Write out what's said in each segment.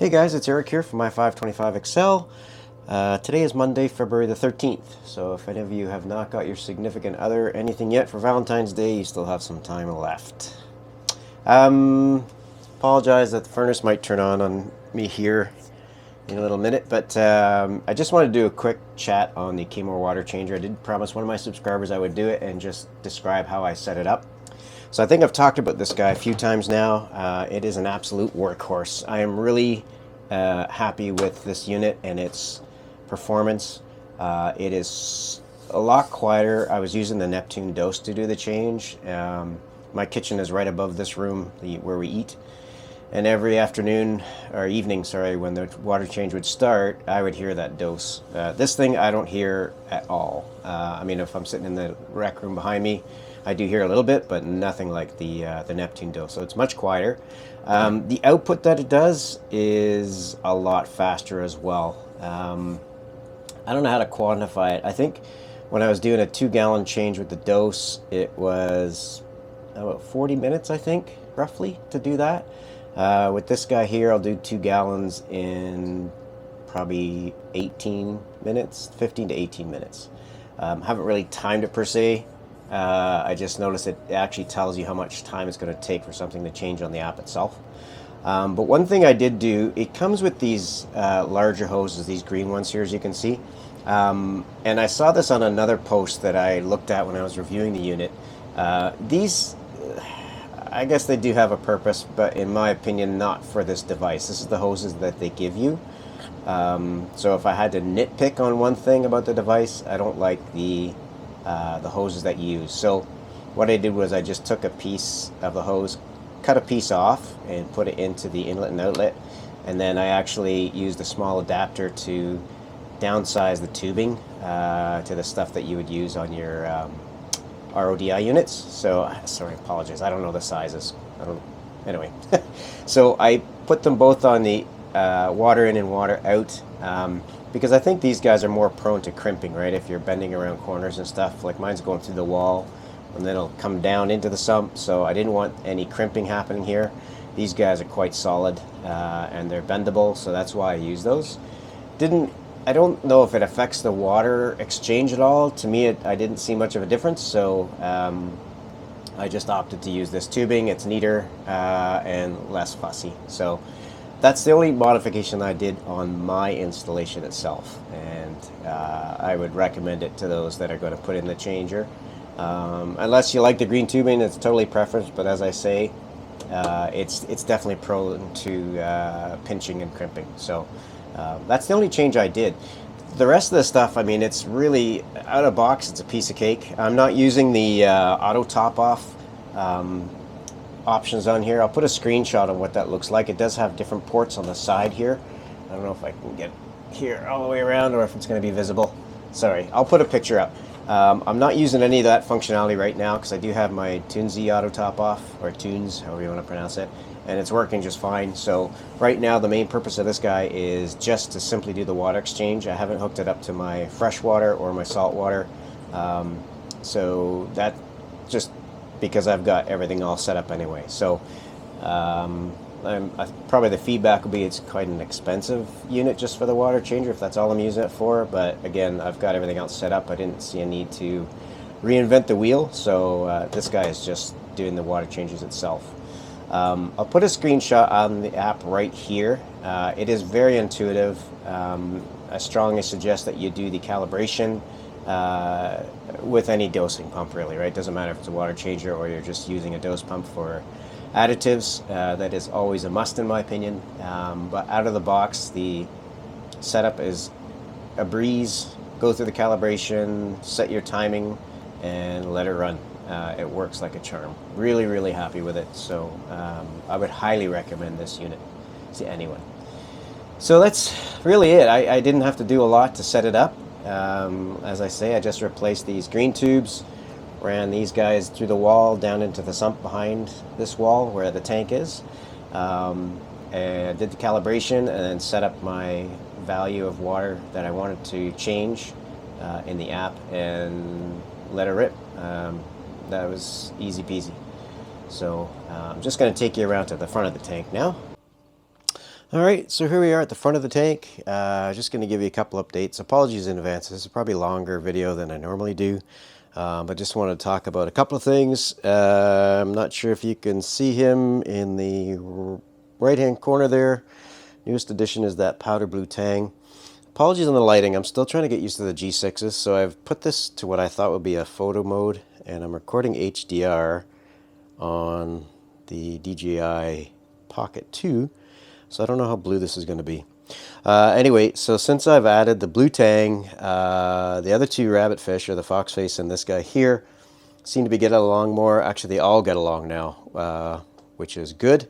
Hey guys, it's Eric here from my 525 Excel. Today is Monday, February the 13th. So if any of you have not got your significant other anything yet for Valentine's Day, you still have some time left. Apologize that the furnace might turn on me here in a little minute, but I just wanted to do a quick chat on the Kamoer Water Changer. I did promise one of my subscribers I would do it and just describe how I set it up. So I think I've talked about this guy a few times now. It is an absolute workhorse. I am really happy with this unit and its performance. It is a lot quieter. I was using the Neptune dose to do the change. My kitchen is right above this room where we eat. And every afternoon, or evening, sorry, when the water change would start, I would hear that dose. This thing I don't hear at all. I mean, if I'm sitting in the rec room behind me, I do hear a little bit, but nothing like the Neptune dose. So it's much quieter. The output that it does is a lot faster as well. I don't know how to quantify it. I think when I was doing a 2-gallon change with the dose, it was about 40 minutes, I think, roughly, to do that. With this guy here, I'll do 2 gallons in probably 18 minutes, 15 to 18 minutes. Haven't really timed it per se. I just noticed it actually tells you how much time it's going to take for something to change on the app itself. But one thing I did do, it comes with these larger hoses, these green ones here, as you can see. And I saw this on another post that I looked at when I was reviewing the unit. These, I guess they do have a purpose, but in my opinion, not for this device. This is the hoses that they give you. So if I had to nitpick on one thing about the device, I don't like the hoses that you use. So what I did was I just took a piece of the hose, cut a piece off and put it into the inlet and outlet, and then I actually used a small adapter to downsize the tubing to the stuff that you would use on your RODI units. So sorry, apologize, I don't know the sizes. Anyway. So I put them both on the water in and water out, because I think these guys are more prone to crimping, right? If you're bending around corners and stuff, like mine's going through the wall and then it'll come down into the sump, so I didn't want any crimping happening here. These guys are quite solid and they're bendable, so that's why I use those. I don't know if it affects the water exchange at all. To me, I didn't see much of a difference, so I just opted to use this tubing. It's neater and less fussy. So that's the only modification I did on my installation itself, and I would recommend it to those that are going to put in the changer. Unless you like the green tubing, it's totally preference, but as I say, it's definitely prone to pinching and crimping. So that's the only change I did. The rest of the stuff, I mean, it's really out of box. It's a piece of cake. I'm not using the auto top off options on here. I'll put a screenshot of what that looks like. It does have different ports on the side here. I don't know if I can get here all the way around or if it's going to be visible. Sorry, I'll put a picture up. I'm not using any of that functionality right now because I do have my Tunesy auto top off, or Tunes, however you want to pronounce it, and it's working just fine. So right now the main purpose of this guy is just to simply do the water exchange. I haven't hooked it up to my fresh water or my salt water, so that just because I've got everything all set up anyway. So probably the feedback will be it's quite an expensive unit just for the water changer if that's all I'm using it for, but again, I've got everything else set up. I didn't see a need to reinvent the wheel, so this guy is just doing the water changes itself. I'll put a screenshot on the app right here. It is very intuitive. I strongly suggest that you do the calibration with any dosing pump, really, right? Doesn't matter if it's a water changer or you're just using a dose pump for additives. That is always a must in my opinion. But out of the box, the setup is a breeze. Go through the calibration, set your timing, and let it run. It works like a charm. Really, really happy with it. So I would highly recommend this unit to anyone. So that's really it. I didn't have to do a lot to set it up. As I say, I just replaced these green tubes, ran these guys through the wall down into the sump behind this wall where the tank is, and did the calibration and then set up my value of water that I wanted to change in the app and let it rip. That was easy peasy. So I'm just going to take you around to the front of the tank now. All right, so here we are at the front of the tank. Just going to give you a couple updates. Apologies in advance. This is probably a longer video than I normally do, but just wanted to talk about a couple of things. I'm not sure if you can see him in the right-hand corner there. Newest addition is that powder blue tang. Apologies on the lighting. I'm still trying to get used to the G6s, so I've put this to what I thought would be a photo mode, and I'm recording HDR on the DJI Pocket 2. So I don't know how blue this is going to be. Anyway, so since I've added the blue tang, the other two rabbit fish, or the foxface and this guy here, seem to be getting along more. Actually, they all get along now, which is good.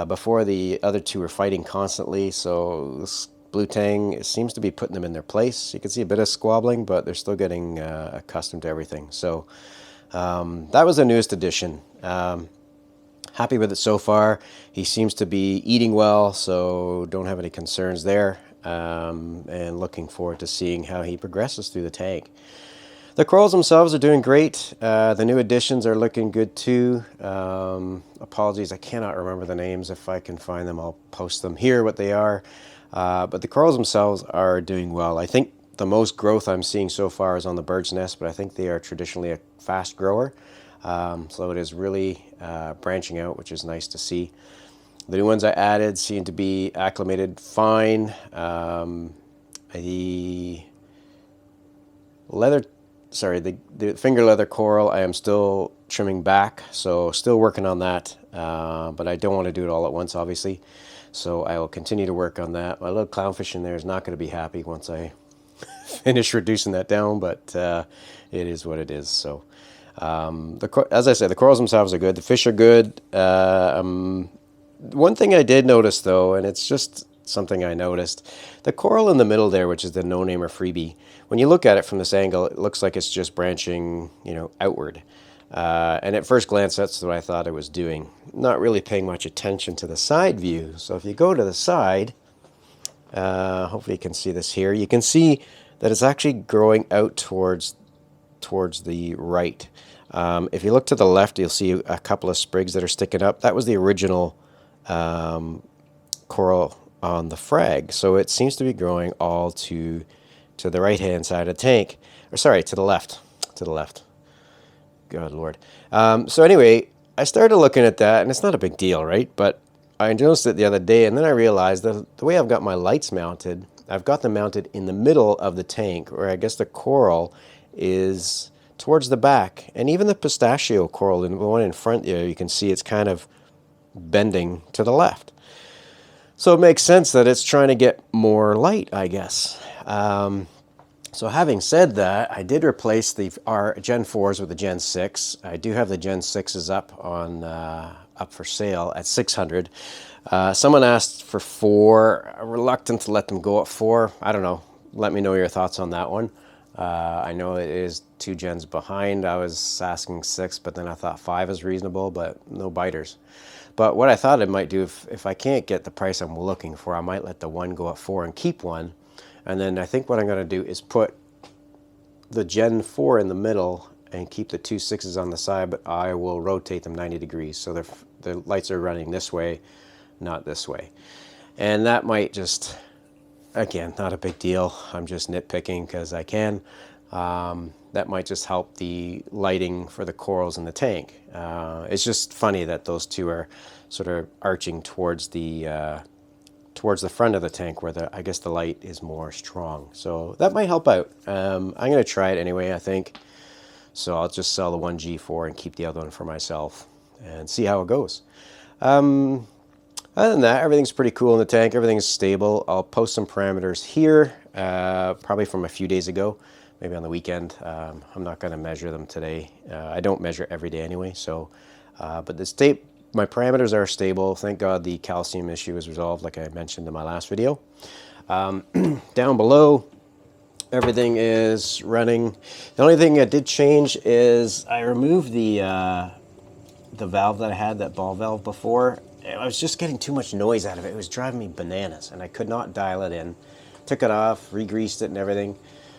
Before, the other two were fighting constantly, so this blue tang seems to be putting them in their place. You can see a bit of squabbling, but they're still getting accustomed to everything. So that was the newest addition. Happy with it so far. He seems to be eating well, so don't have any concerns there. And looking forward to seeing how he progresses through the tank. The corals themselves are doing great. The new additions are looking good too. Apologies, I cannot remember the names. If I can find them, I'll post them here, what they are. But the corals themselves are doing well. I think the most growth I'm seeing so far is on the bird's nest, but I think they are traditionally a fast grower. So it is really branching out, which is nice to see. The new ones I added seem to be acclimated fine. The finger leather coral I am still trimming back, so still working on that, but I don't want to do it all at once, obviously. So I will continue to work on that. My little clownfish in there is not going to be happy once I finish reducing that down, but it is what it is. So as I said, the corals themselves are good. The fish are good. One thing I did notice, though, and it's just something I noticed, the coral in the middle there, which is the no-name or freebie, when you look at it from this angle, it looks like it's just branching, outward. And at first glance, that's what I thought it was doing. Not really paying much attention to the side view. So if you go to the side, hopefully you can see this here. You can see that it's actually growing out towards the right. If you look to the left, you'll see a couple of sprigs that are sticking up. That was the original coral on the frag. So it seems to be growing all to the right-hand side of the tank. Or sorry, to the left. To the left. Good Lord. So anyway, I started looking at that, and it's not a big deal, right? But I noticed it the other day, and then I realized that the way I've got my lights mounted, I've got them mounted in the middle of the tank, or I guess the coral is towards the back. And even the pistachio coral, the one in front there, you can see it's kind of bending to the left. So it makes sense that it's trying to get more light, I guess. So having said that, I did replace our Gen 4s with the Gen 6. I do have the Gen 6s up for sale at $600. Someone asked for 4. I'm reluctant to let them go at 4. I don't know. Let me know your thoughts on that one. I know it is 2 gens behind. I was asking 6, but then I thought 5 is reasonable, but no biters. But what I thought I might do, if I can't get the price I'm looking for, I might let the one go at 4 and keep one. And then I think what I'm going to do is put the Gen 4 in the middle and keep the 2 6s on the side, but I will rotate them 90 degrees. So the lights are running this way, not this way. And that might just, again, not a big deal. I'm just nitpicking because I can. That might just help the lighting for the corals in the tank. It's just funny that those two are sort of arching towards the front of the tank where I guess the light is more strong. So that might help out. I'm going to try it anyway, I think. So I'll just sell the one G4 and keep the other one for myself and see how it goes. Other than that, everything's pretty cool in the tank. Everything's stable. I'll post some parameters here, probably from a few days ago, maybe on the weekend. I'm not going to measure them today. I don't measure every day anyway. So, but my parameters are stable. Thank God the calcium issue is resolved, like I mentioned in my last video. Down below, everything is running. The only thing I did change is I removed the valve that I had, that ball valve before. I was just getting too much noise out of it. It was driving me bananas, and I could not dial it in. Took it off, re-greased it and everything.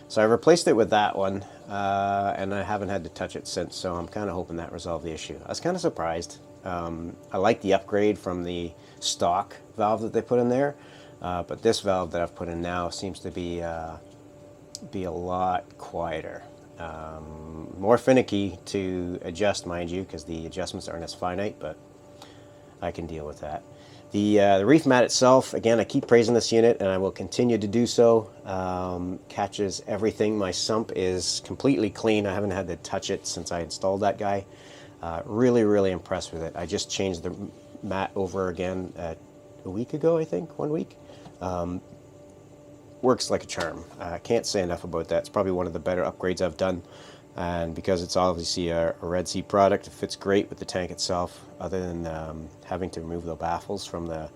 So I replaced it with that one, and I haven't had to touch it since, so I'm kind of hoping that resolved the issue. I was kind of surprised. I like the upgrade from the stock valve that they put in there, but this valve that I've put in now seems to be a lot quieter. More finicky to adjust, mind you, because the adjustments aren't as finite, but I can deal with that. The ReefMat itself, again, I keep praising this unit, and I will continue to do so. Catches everything. My sump is completely clean. I haven't had to touch it since I installed that guy. Really, really impressed with it. I just changed the mat over again a week ago, I think, 1 week. Works like a charm. I can't say enough about that. It's probably one of the better upgrades I've done. And because it's obviously a Red Sea product, it fits great with the tank itself, other than having to remove the baffles from the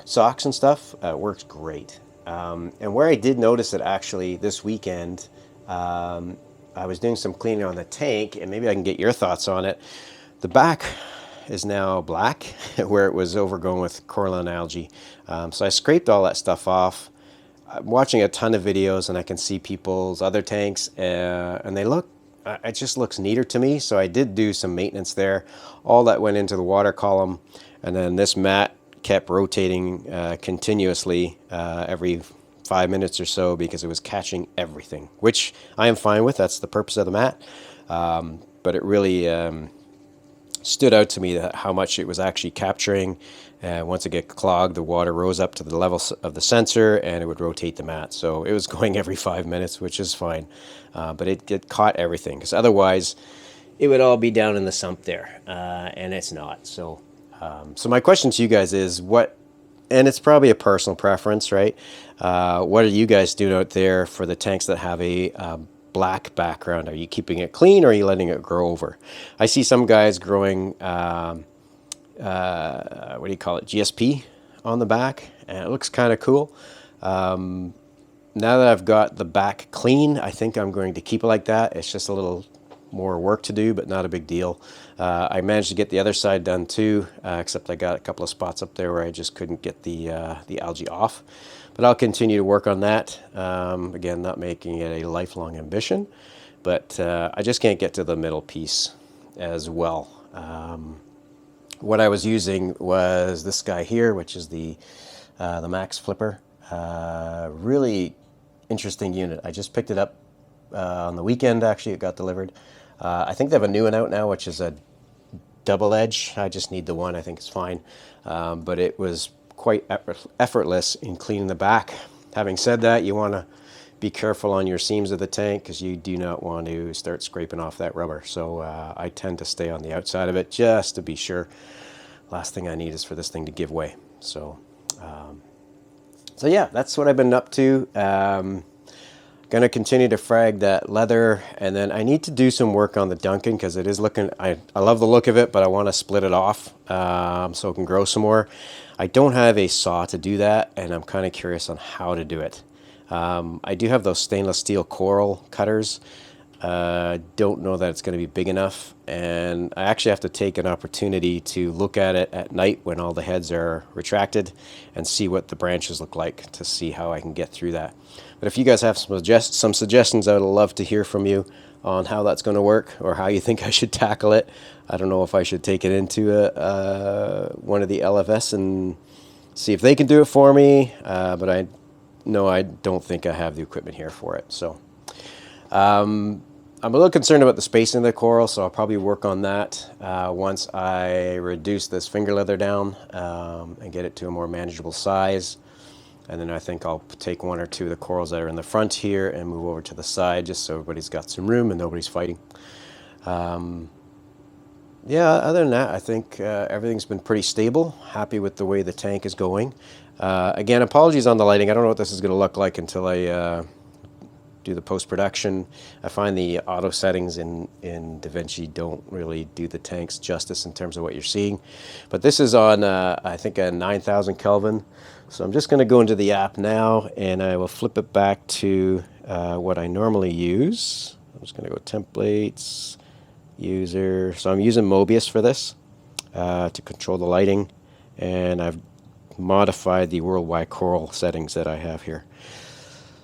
socks and stuff. It works great. And where I did notice it actually this weekend, I was doing some cleaning on the tank, and maybe I can get your thoughts on it. The back is now black where it was overgrown with coralline algae. So I scraped all that stuff off. I'm watching a ton of videos, and I can see people's other tanks, and it just looks neater to me. So I did do some maintenance there. All that went into the water column, and then this mat kept rotating continuously every 5 minutes or so, because it was catching everything, which I am fine with. That's the purpose of the mat. But it really stood out to me that how much it was actually capturing. Once it get clogged, the water rose up to the level of the sensor, and it would rotate the mat. So it was going every 5 minutes, which is fine. But it caught everything, because otherwise it would all be down in the sump there, and it's not. So my question to you guys is, and it's probably a personal preference, right? What are you guys doing out there for the tanks that have a black background? Are you keeping it clean, or are you letting it grow over? I see some guys growing what do you call it, GSP on the back, and it looks kind of cool. Now that I've got the back clean, I think I'm going to keep it like that. It's just a little more work to do, but not a big deal. I managed to get the other side done too, except I got a couple of spots up there where I just couldn't get the algae off. But I'll continue to work on that. Again, not making it a lifelong ambition, but I just can't get to the middle piece as well. What I was using was this guy here, which is the Max Flipper. Really interesting unit. I just picked it up on the weekend, actually. It got delivered. I think they have a new one out now, which is a double edge. I just need the one. I think it's fine. But it was quite effortless in cleaning the back. Having said that, you want to be careful on your seams of the tank, because you do not want to start scraping off that rubber. So I tend to stay on the outside of it just to be sure. Last thing I need is for this thing to give way. So yeah, that's what I've been up to. Going to continue to frag that leather, and then I need to do some work on the Duncan, because it is looking, I love the look of it, but I want to split it off so it can grow some more. I don't have a saw to do that, and I'm kind of curious on how to do it. I do have those stainless steel coral cutters. Don't know that it's going to be big enough, and I actually have to take an opportunity to look at it at night when all the heads are retracted and see what the branches look like, to see how I can get through that. But if you guys have some suggestions, I would love to hear from you on how that's going to work, or how you think I should tackle it. I don't know if I should take it into one of the LFS and see if they can do it for me, but I don't think I have the equipment here for it. So I'm a little concerned about the spacing of the coral, so I'll probably work on that once I reduce this finger leather down and get it to a more manageable size. And then I think I'll take one or two of the corals that are in the front here and move over to the side, just so everybody's got some room and nobody's fighting. Yeah, other than that, I think everything's been pretty stable. Happy with the way the tank is going. Again, apologies on the lighting. I don't know what this is going to look like until I do the post-production. I find the auto settings in DaVinci don't really do the tanks justice in terms of what you're seeing. But this is on, I think, a 9,000 Kelvin. So I'm just going to go into the app now, and I will flip it back to what I normally use. I'm just going to go templates, user. So I'm using Mobius for this to control the lighting, and I've modified the worldwide coral settings that I have here.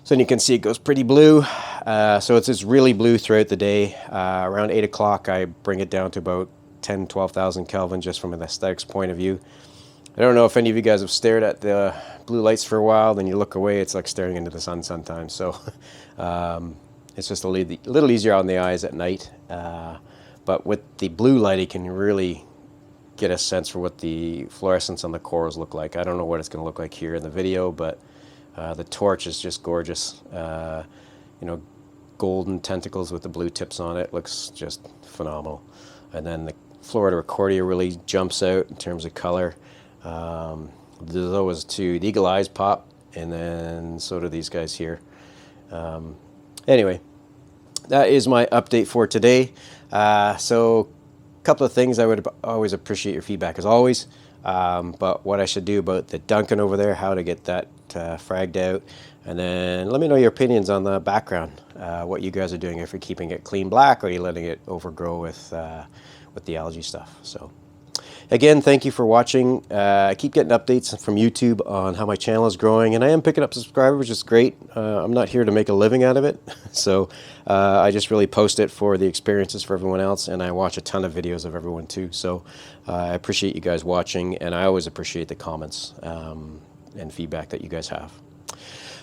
So you can see it goes pretty blue. So it's really blue throughout the day. Around 8 o'clock, I bring it down to about 10, 12,000 Kelvin just from an aesthetics point of view. I don't know if any of you guys have stared at the blue lights for a while, then you look away, it's like staring into the sun sometimes. So it's just a little easier on the eyes at night. But with the blue light, you can really get a sense for what the fluorescence on the corals look like. I don't know what it's going to look like here in the video, but the torch is just gorgeous. You know, golden tentacles with the blue tips on it. Looks just phenomenal. And then the Florida Recordia really jumps out in terms of color. Those two, the eagle eyes pop, and then so do these guys here. Anyway, that is my update for today. So a couple of things. I would always appreciate your feedback as always. But what I should do about the Duncan over there, how to get that fragged out, and then let me know your opinions on the background, what you guys are doing, if you're keeping it clean black or you're letting it overgrow with the algae stuff. So again, thank you for watching. I keep getting updates from YouTube on how my channel is growing, and I am picking up subscribers, which is great. I'm not here to make a living out of it, so I just really post it for the experiences for everyone else, and I watch a ton of videos of everyone too. So I appreciate you guys watching, and I always appreciate the comments and feedback that you guys have.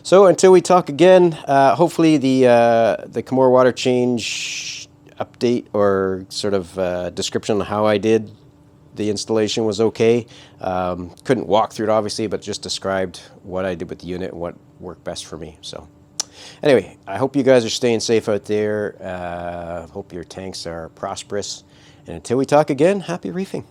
So until we talk again, hopefully the Kamoer Water Change update or sort of description of how I did the installation was okay. Couldn't walk through it obviously, but just described what I did with the unit and what worked best for me. So anyway, I hope you guys are staying safe out there. Hope your tanks are prosperous. And until we talk again, happy reefing.